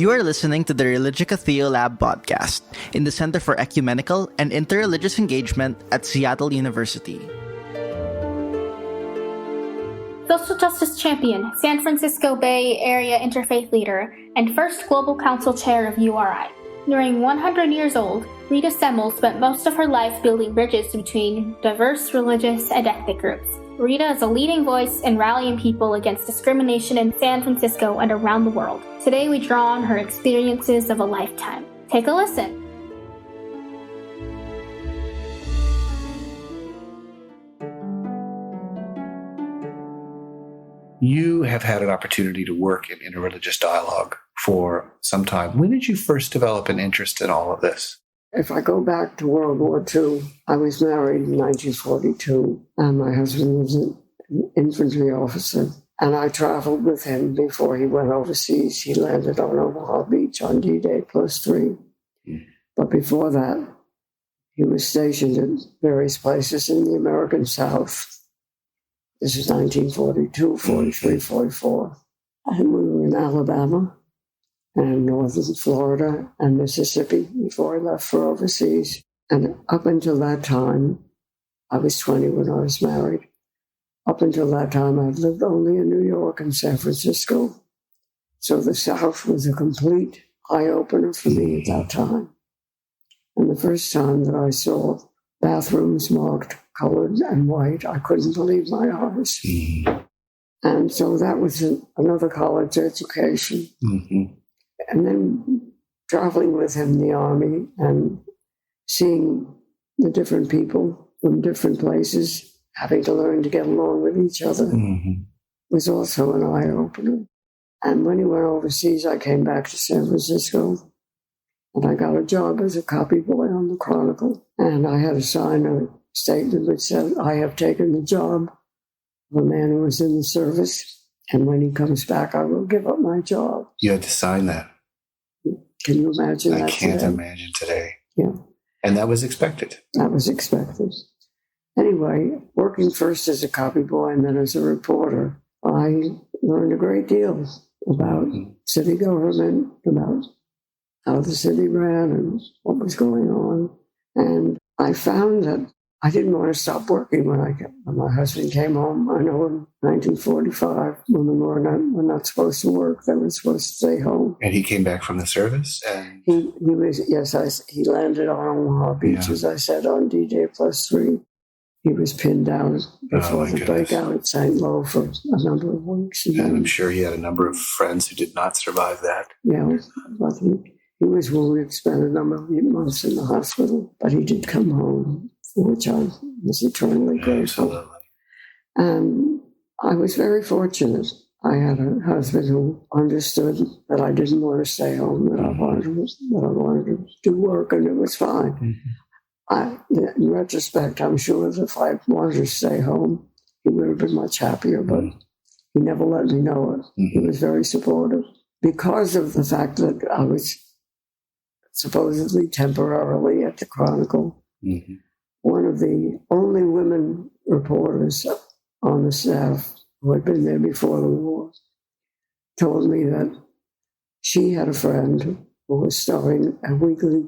You are listening to the Religica Theolab podcast in the Center for Ecumenical and Interreligious Engagement at Seattle University. Social justice champion, San Francisco Bay Area Interfaith leader, and first Global Council chair of URI. Nearing 100 years old, Rita Semel spent most of her life building bridges between diverse religious and ethnic groups. Rita is a leading voice in rallying people against discrimination in San Francisco and around the world. Today we draw on her experiences of a lifetime. Take a listen. You have had an opportunity to work in interreligious dialogue for some time. When did you first develop an interest in all of this? If I go back to World War II, I was married in 1942, and my husband was an infantry officer, and I traveled with him before he went overseas. He landed on Omaha Beach on D-Day +3. But before that, he was stationed in various places in the American South. This is 1942, 43, 44. And we were in Alabama and northern Florida and Mississippi before I left for overseas. And up until that time, I was 20 when I was married. Up until that time, I'd lived only in New York and San Francisco. So the South was a complete eye-opener for me at that time. And the first time that I saw bathrooms marked colored and white, I couldn't believe my eyes. And so that was another college education. And then traveling with him in the Army and seeing the different people from different places, having to learn to get along with each other, was also an eye-opener. And when he went overseas, I came back to San Francisco, and I got a job as a copy boy on the Chronicle. And I had to sign a statement which said, I have taken the job of a man who was in the service, and when he comes back, I will give up my job. You had to sign that. Can you imagine that? I can't today? imagine today. Yeah. And that was expected. That was expected. Anyway, working first as a copy boy and then as a reporter, I learned a great deal about city government, about how the city ran and what was going on. And I found that I didn't want to stop working when my husband came home. I know in 1945, women were not supposed to work; they were supposed to stay home. And he came back from the service, and he landed on Omaha Beach, as I said, on D-Day +3. He was pinned down before the breakout at St. Lo for a number of weeks. And I'm sure he had a number of friends who did not survive that. Yeah, but he was wounded, spent a number of months in the hospital, but he did come home, for which I was eternally grateful. Absolutely. And I was very fortunate. I had a husband who understood that I didn't want to stay home, that I wanted to do work, and it was fine. In retrospect, I'm sure that if I wanted to stay home, he would have been much happier, but he never let me know it. He was very supportive. Because of the fact that I was supposedly temporarily at the Chronicle, one of the only women reporters on the staff who had been there before the war told me that she had a friend who was starting a weekly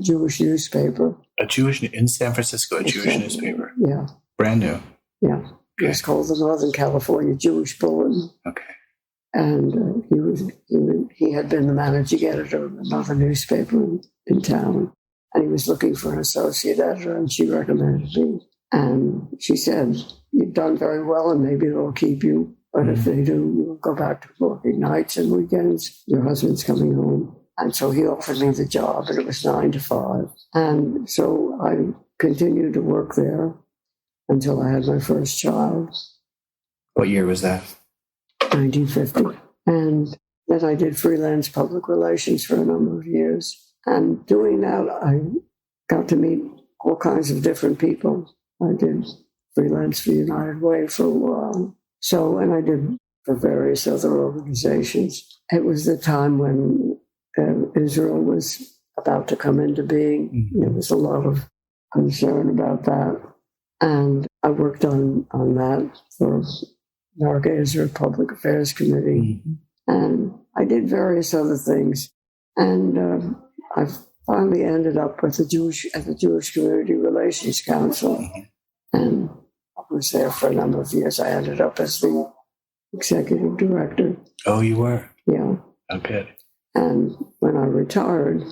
Jewish newspaper. In San Francisco, a Jewish newspaper? Yeah. Brand new? Yeah. Okay. It's called the Northern California Jewish Bulletin. Okay. And he had been the managing editor of another newspaper in town. And he was looking for an associate editor, and she recommended me. And she said, you've done very well, and maybe they'll keep you. But if they do, you'll go back to working nights and weekends. Your husband's coming home. And so he offered me the job, and it was 9 to 5. And so I continued to work there until I had my first child. What year was that? 1950. And then I did freelance public relations for a number of years. And doing that, I got to meet all kinds of different people. I did freelance for United Way for a while. And I did for various other organizations. It was the time when Israel was about to come into being. There was a lot of concern about that. And I worked on that for America Israel Public Affairs Committee. And I did various other things. And I finally ended up with at the Jewish Community Relations Council. And I was there for a number of years. I ended up as the executive director. Oh, you were? Yeah. Okay. And when I retired,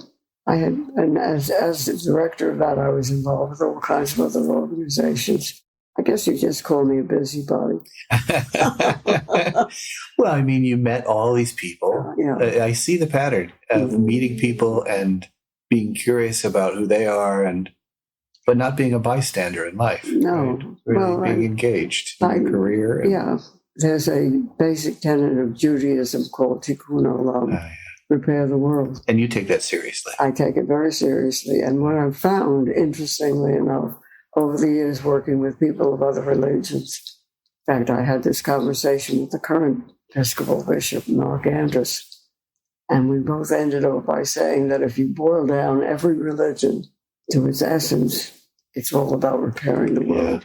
and as the director of that, I was involved with all kinds of other organizations. I guess you just call me a busybody. Well, I mean, you met all these people. Yeah. I see the pattern of meeting people and being curious about who they are, but not being a bystander in life. No. Right? Really being engaged in your career. Yeah. There's a basic tenet of Judaism called Tikkun Olam, repair the world. And you take that seriously. I take it very seriously. And what I've found, interestingly enough, over the years working with people of other religions, in fact, I had this conversation with the current Episcopal Bishop, Mark Andrus, and we both ended up by saying that if you boil down every religion to its essence, it's all about repairing the world.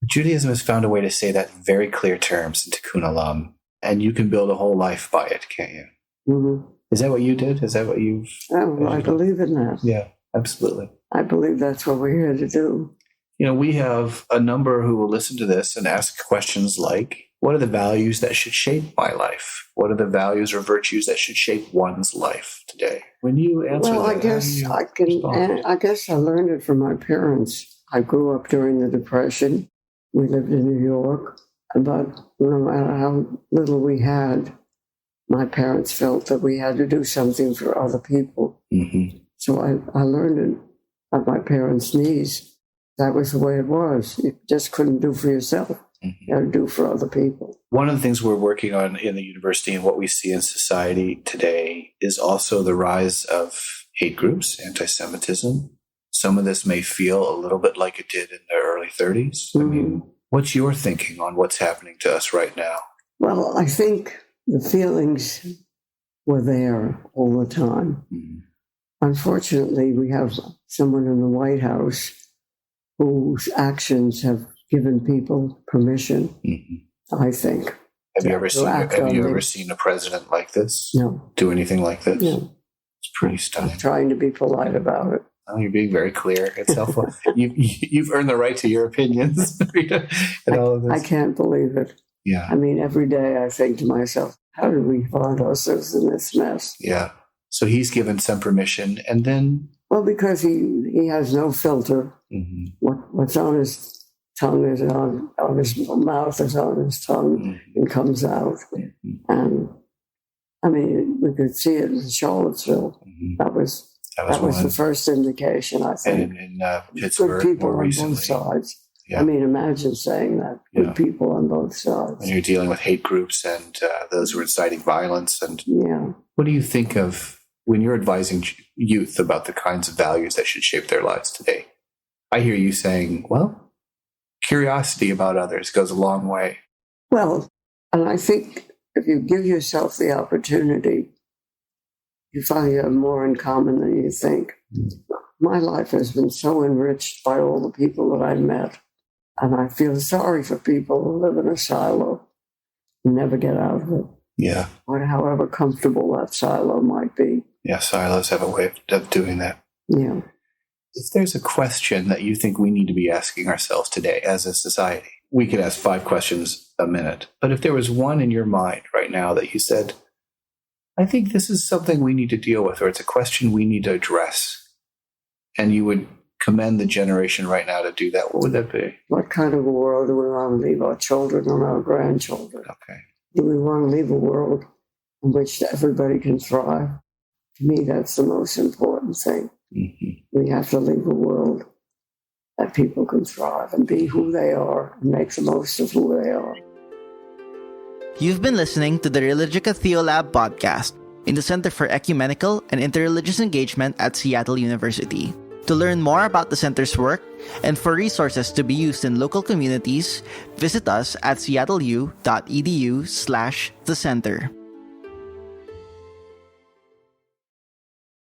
Judaism has found a way to say that in very clear terms in Tikkun Olam, and you can build a whole life by it, can't you? Mm-hmm. Is that what you did? Is that what you've... Oh, I believe in that. Yeah, absolutely. I believe that's what we're here to do. You know, we have a number who will listen to this and ask questions like, what are the values that should shape my life? What are the values or virtues that should shape one's life today? When you answer well, that, I guess I learned it from my parents. I grew up during the Depression. We lived in New York, but no matter how little we had, my parents felt that we had to do something for other people. Mm-hmm. So I learned it at my parents' knees. That was the way it was. You just couldn't do for yourself. Mm-hmm. You had to do for other people. One of the things we're working on in the university and what we see in society today is also the rise of hate groups, anti-Semitism. Some of this may feel a little bit like it did in the early 30s. Mm-hmm. I mean, what's your thinking on what's happening to us right now? Well, I think the feelings were there all the time. Mm-hmm. Unfortunately, we have someone in the White House whose actions have given people permission, I think. Have you ever seen a president like this? No. Do anything like this? No. It's pretty stunning. I'm trying to be polite about it. Oh, you're being very clear. It's helpful. You've earned the right to your opinions, Rita, and all of this. I can't believe it. Yeah. I mean, every day I think to myself, how did we find ourselves in this mess? Yeah. So he's given some permission, and then... Well, because he has no filter. Mm-hmm. What's on his tongue is on his mouth, is on his tongue, and comes out. Mm-hmm. And, I mean, we could see it in Charlottesville. Mm-hmm. That was the first indication, I think. And in Pittsburgh, good people more on recently. both sides. Yeah. I mean, imagine saying that. Good people on both sides. When you're dealing with hate groups and those who are inciting violence. And what do you think of when you're advising youth about the kinds of values that should shape their lives today? I hear you saying, well, curiosity about others goes a long way. Well, and I think if you give yourself the opportunity, you find you have more in common than you think. My life has been so enriched by all the people that I've met. And I feel sorry for people who live in a silo and never get out of it. Yeah. Or however comfortable that silo might be. Yeah, silos have a way of doing that. Yeah. If there's a question that you think we need to be asking ourselves today as a society, we could ask 5 questions a minute. But if there was one in your mind right now that you said, I think this is something we need to deal with, or it's a question we need to address, and you would commend the generation right now to do that, what would that be? What kind of a world do we want to leave our children and our grandchildren? Okay. Do we want to leave a world in which everybody can thrive? To me, that's the most important thing. Mm-hmm. We have to leave a world that people can thrive and be who they are and make the most of who they are. You've been listening to the Religica Theolab podcast in the Center for Ecumenical and Interreligious Engagement at Seattle University. To learn more about the center's work and for resources to be used in local communities, visit us at seattleu.edu/thecenter.